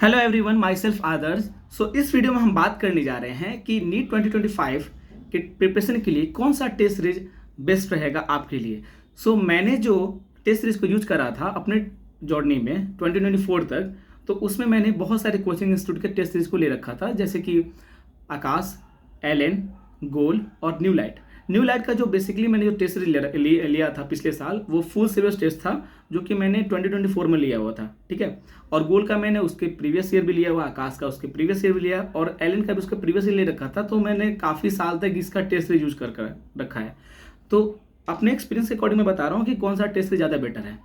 Hello everyone, my self आदर्श। इस video में हम बात करने जा रहे हैं कि नीट 2025 के प्रिपरेशन के लिए कौन सा टेस्ट सीरीज बेस्ट रहेगा आपके लिए। मैंने जो टेस्ट सीरीज को यूज करा था अपने जर्नी में 2024 तक, तो उसमें मैंने बहुत सारे कोचिंग इंस्टीट्यूट के टेस्ट सीरीज को ले रखा था, जैसे कि आकाश, एलन, गोल और न्यू लाइट का जो बेसिकली मैंने जो टेस्ट सीरीज लिया था पिछले साल, वो फुल सिलेबस टेस्ट था जो कि मैंने 2024 में लिया हुआ था। ठीक है। और गोल का मैंने उसके प्रीवियस ईयर भी लिया हुआ, आकाश का उसके प्रीवियस ईयर भी लिया, और एलन का भी उसका प्रीवियस ईयर ले रखा था। तो मैंने काफ़ी साल तक इसका टेस्ट सीरीज यूज कर रखा है। तो अपने एक्सपीरियंस के अकॉर्डिंग मैं बता रहा हूँ कि कौन सा टेस्ट सीरीज ज़्यादा बेटर है।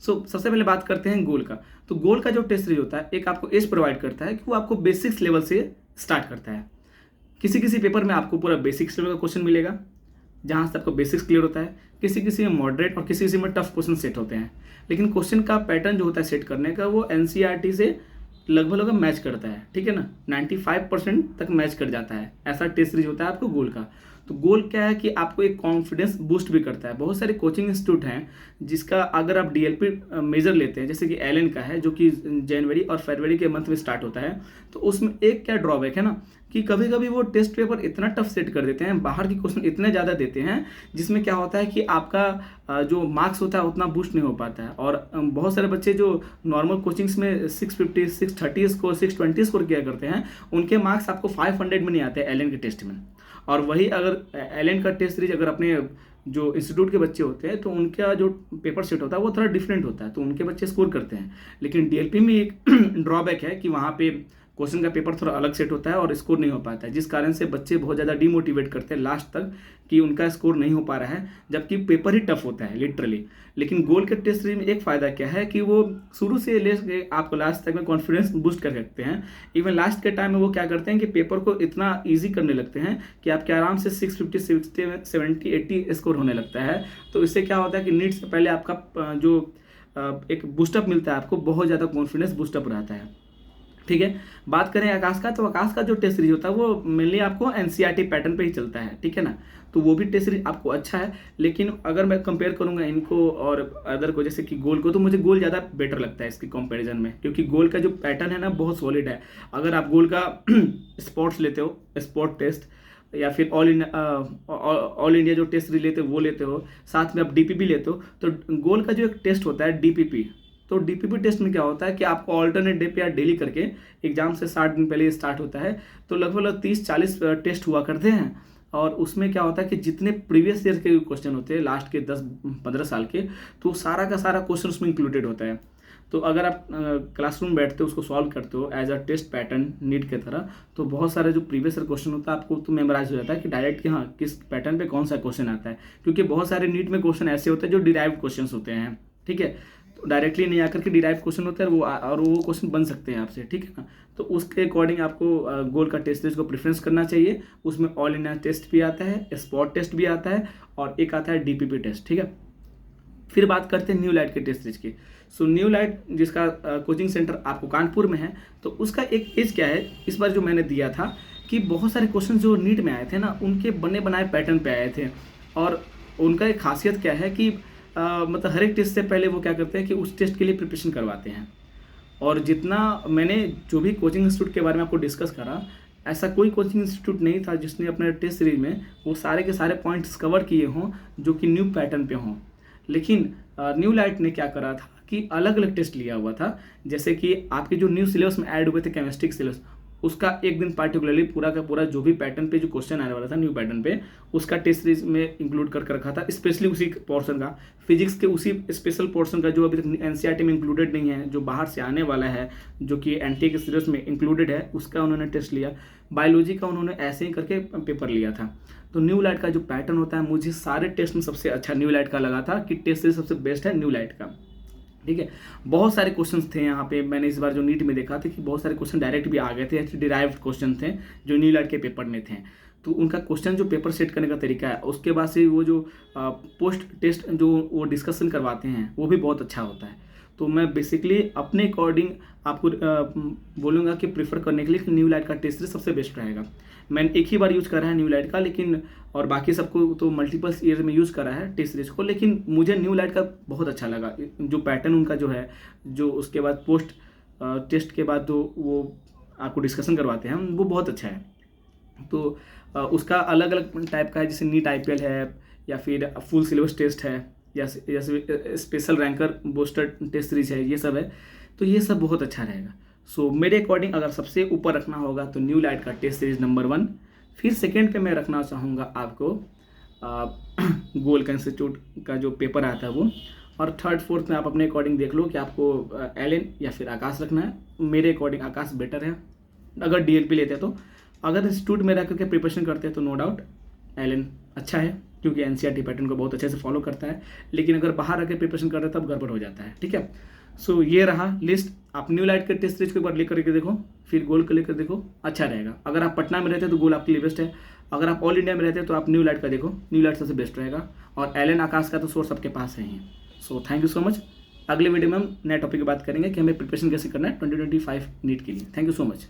सबसे पहले बात करते हैं गोल का। तो गोल का जो टेस्ट सीरीज होता है, एक आपको एज प्रोवाइड करता है कि वो आपको बेसिक्स लेवल से स्टार्ट करता है। किसी किसी पेपर में आपको पूरा बेसिक्स लेवल का क्वेश्चन मिलेगा, जहाँ से आपको बेसिक्स क्लियर होता है। किसी किसी में मॉडरेट और किसी किसी में टफ क्वेश्चन सेट होते हैं। लेकिन क्वेश्चन का पैटर्न जो होता है सेट करने का, वो एनसीईआरटी से लगभग मैच करता है। ठीक है ना, 95% तक मैच कर जाता है। ऐसा टेस्ट सीरीज होता है आपको गोल का। तो गोल क्या है कि आपको एक कॉन्फिडेंस बूस्ट भी करता है। बहुत सारे कोचिंग इंस्टीट्यूट हैं जिसका अगर आप डीएलपी मेजर लेते हैं, जैसे कि एलन का है जो कि जनवरी और फरवरी के मंथ में स्टार्ट होता है, तो उसमें एक क्या ड्रॉबैक है ना कि कभी कभी वो टेस्ट पेपर इतना टफ सेट कर देते हैं, बाहर के क्वेश्चन इतने ज़्यादा देते हैं, जिसमें क्या होता है कि आपका जो मार्क्स होता है उतना बूस्ट नहीं हो पाता है। और बहुत सारे बच्चे जो नॉर्मल कोचिंग्स में 650, 630 स्कोर, 620 स्कोर किया करते हैं, उनके मार्क्स आपको 500 में नहीं आते एलन के टेस्ट में। और वही अगर एलन का टेस्ट सीरीज अगर अपने जो इंस्टीट्यूट के बच्चे होते हैं, तो उनका जो पेपर सेट होता है वो थोड़ा डिफरेंट होता है, तो उनके बच्चे स्कोर करते हैं। लेकिन डीएलपी में एक ड्रॉबैक है कि वहाँ पे क्वेश्चन का पेपर थोड़ा अलग सेट होता है और स्कोर नहीं हो पाता है, जिस कारण से बच्चे बहुत ज़्यादा डिमोटिवेट करते हैं लास्ट तक कि उनका स्कोर नहीं हो पा रहा है, जबकि पेपर ही टफ होता है लिटरली। लेकिन गोल के टेस्ट सीरीज में एक फ़ायदा क्या है कि वो शुरू से लेकर आपको लास्ट तक में कॉन्फिडेंस बूस्ट कर सकते हैं। इवन लास्ट के टाइम में वो क्या करते हैं कि पेपर को इतना ईजी करने लगते हैं कि आपके आराम से 650, 60, 70, 80 स्कोर होने लगता है। तो इससे क्या होता है कि नीट से पहले आपका जो एक बूस्टअप मिलता है, आपको बहुत ज़्यादा कॉन्फिडेंस बूस्टअप रहता है। ठीक है। बात करें आकाश का, तो आकाश का जो टेस्ट सीरीज होता है वो मेनली आपको एनसीईआरटी पैटर्न पे ही चलता है। ठीक है ना, तो वो भी टेस्ट सीरीज आपको अच्छा है। लेकिन अगर मैं कंपेयर करूंगा इनको और अदर को, जैसे कि गोल को, तो मुझे गोल ज़्यादा बेटर लगता है इसके कंपैरिजन में, क्योंकि गोल का जो पैटर्न है ना बहुत सॉलिड है। अगर आप गोल का स्पोर्ट्स लेते हो, स्पोर्ट टेस्ट, या फिर ऑल इंडिया जो टेस्ट सीरीज लेते हो वो लेते हो, साथ में आप डीपीपी लेते हो, तो गोल का जो एक टेस्ट होता है डीपीपी, तो डीपीपी टेस्ट में क्या होता है कि आपको ऑल्टरनेट डे पे या डेली करके एग्जाम से 60 दिन पहले स्टार्ट होता है, तो लगभग 30-40 टेस्ट हुआ करते हैं। और उसमें क्या होता है कि जितने प्रीवियस ईयर के क्वेश्चन होते हैं लास्ट के 10-15 साल के, तो सारा का सारा क्वेश्चन उसमें इंक्लूडेड होता है। तो अगर आप क्लासरूम बैठते हो, उसको सॉल्व करते हो as a test pattern NEET के तरह, तो बहुत सारे जो प्रीवियस ईयर क्वेश्चन होता है आपको तो मेमोराइज हो जाता है कि डायरेक्ट कि हाँ किस पैटर्न पे कौन सा क्वेश्चन आता है। क्योंकि बहुत सारे नीट में क्वेश्चन ऐसे होते हैं जो डिराइव्ड क्वेश्चन होते हैं। ठीक है, डायरेक्टली नहीं आकर के डिराइव क्वेश्चन होता है वो क्वेश्चन बन सकते हैं आपसे। ठीक है ना, तो उसके अकॉर्डिंग आपको गोल का टेस्ट सीरीज को प्रेफरेंस करना चाहिए। उसमें ऑल इंडिया टेस्ट भी आता है, स्पॉट टेस्ट भी आता है, और एक आता है डीपीपी टेस्ट। ठीक है। फिर बात करते हैं न्यू लाइट के टेस्ट सीरीज की। न्यू लाइट जिसका कोचिंग सेंटर आपको कानपुर में है, तो उसका एक एज क्या है इस बार जो मैंने दिया था कि बहुत सारे क्वेश्चन जो नीट में आए थे ना, उनके बने बनाए पैटर्न पे आए थे। और उनका एक खासियत क्या है कि मतलब हर एक टेस्ट से पहले वो क्या करते हैं कि उस टेस्ट के लिए प्रिपरेशन करवाते हैं। और जितना मैंने जो भी कोचिंग इंस्टीट्यूट के बारे में आपको डिस्कस करा, ऐसा कोई कोचिंग इंस्टीट्यूट नहीं था जिसने अपने टेस्ट सीरीज में वो सारे के सारे पॉइंट्स कवर किए हों जो कि न्यू पैटर्न पे हों। लेकिन न्यू लाइट ने क्या करा था कि अलग अलग टेस्ट लिया हुआ था। जैसे कि आपके जो न्यू सिलेबस में ऐड हुए थे केमिस्ट्री सिलेबस, उसका एक दिन पार्टिकुलरली पूरा का पूरा जो भी पैटर्न पे जो क्वेश्चन आने वाला था न्यू पैटर्न पे, उसका टेस्ट सीरीज में इंक्लूड करके रखा था, स्पेशली उसी पोर्शन का। फिजिक्स के उसी स्पेशल पोर्शन का जो अभी तक एनसीईआरटी में इंक्लूडेड नहीं है, जो बाहर से आने वाला है, जो कि एनटीए के सिलेबस में इंक्लूडेड है, उसका उन्होंने टेस्ट लिया। बायोलॉजी का उन्होंने ऐसे ही करके पेपर लिया था। तो न्यू लाइट का जो पैटर्न होता है, मुझे सारे टेस्ट में सबसे अच्छा न्यू लाइट का लगा था कि टेस्ट सीरीज सबसे बेस्ट है न्यू लाइट का। ठीक है। बहुत सारे क्वेश्चंस थे यहाँ पे, मैंने इस बार जो नीट में देखा था कि बहुत सारे क्वेश्चन डायरेक्ट भी आ गए थे, डिराइव्ड क्वेश्चन थे जो न्यू लाइट के पेपर में थे। तो उनका क्वेश्चन जो पेपर सेट करने का तरीका है, उसके बाद से वो जो पोस्ट टेस्ट जो वो डिस्कशन करवाते हैं, वो भी बहुत अच्छा होता है। तो मैं बेसिकली अपने अकॉर्डिंग आपको बोलूँगा कि प्रीफर करने के लिए न्यू लाइट का टेस्ट सीरीज सबसे बेस्ट रहेगा। मैंने एक ही बार यूज़ करा है न्यू लाइट का, लेकिन और बाकी सबको तो मल्टीपल ईयर में यूज़ करा है टेस्ट सीरीज को, लेकिन मुझे न्यू लाइट का बहुत अच्छा लगा। जो पैटर्न उनका जो है, जो उसके बाद पोस्ट टेस्ट के बाद तो वो आपको डिस्कशन करवाते हैं, वो बहुत अच्छा है। तो उसका अलग अलग टाइप का है, जैसे नीट IPL है, या फिर फुल सिलेबस टेस्ट है, या जैसे special ranker booster test series है, ये सब है। तो ये सब बहुत अच्छा रहेगा। सो मेरे अकॉर्डिंग अगर सबसे ऊपर रखना होगा तो न्यू लाइट का टेस्ट सीरीज नंबर 1, फिर सेकेंड पे मैं रखना चाहूँगा आपको गोल का इंस्टीट्यूट का जो पेपर आता है वो, और थर्ड फोर्थ में आप अपने अकॉर्डिंग देख लो कि आपको एलन या फिर आकाश रखना है। मेरे अकॉर्डिंग आकाश बेटर है अगर DLP लेते हैं तो। अगर इंस्टीट्यूट में रह करके प्रिपरेशन करते हैं तो नो डाउट एलन अच्छा है, क्योंकि NCERT पैटर्न को बहुत अच्छे से फॉलो करता है। लेकिन अगर बाहर रह के प्रिपरेशन कर रहे हैं तब गड़बड़ हो जाता है, ठीक है। सो ये रहा लिस्ट। आप न्यू लाइट के टेस्ट सीरीज को एक बार लेकर के देखो, फिर गोल को लेकर देखो, अच्छा रहेगा। अगर आप पटना में रहते हैं तो गोल आपके लिए बेस्ट है। अगर आप ऑल इंडिया में रहते हैं तो आप न्यू लाइट का देखो, न्यू लाइट सबसे बेस्ट रहेगा। और एलन आकाश का तो सोर्स आपके पास है ही। So thank you so much. अगले वीडियो में हम नए टॉपिक की बात करेंगे कि हमें प्रिपरेशन कैसे करना है 2025 नीट के लिए। Thank you so much.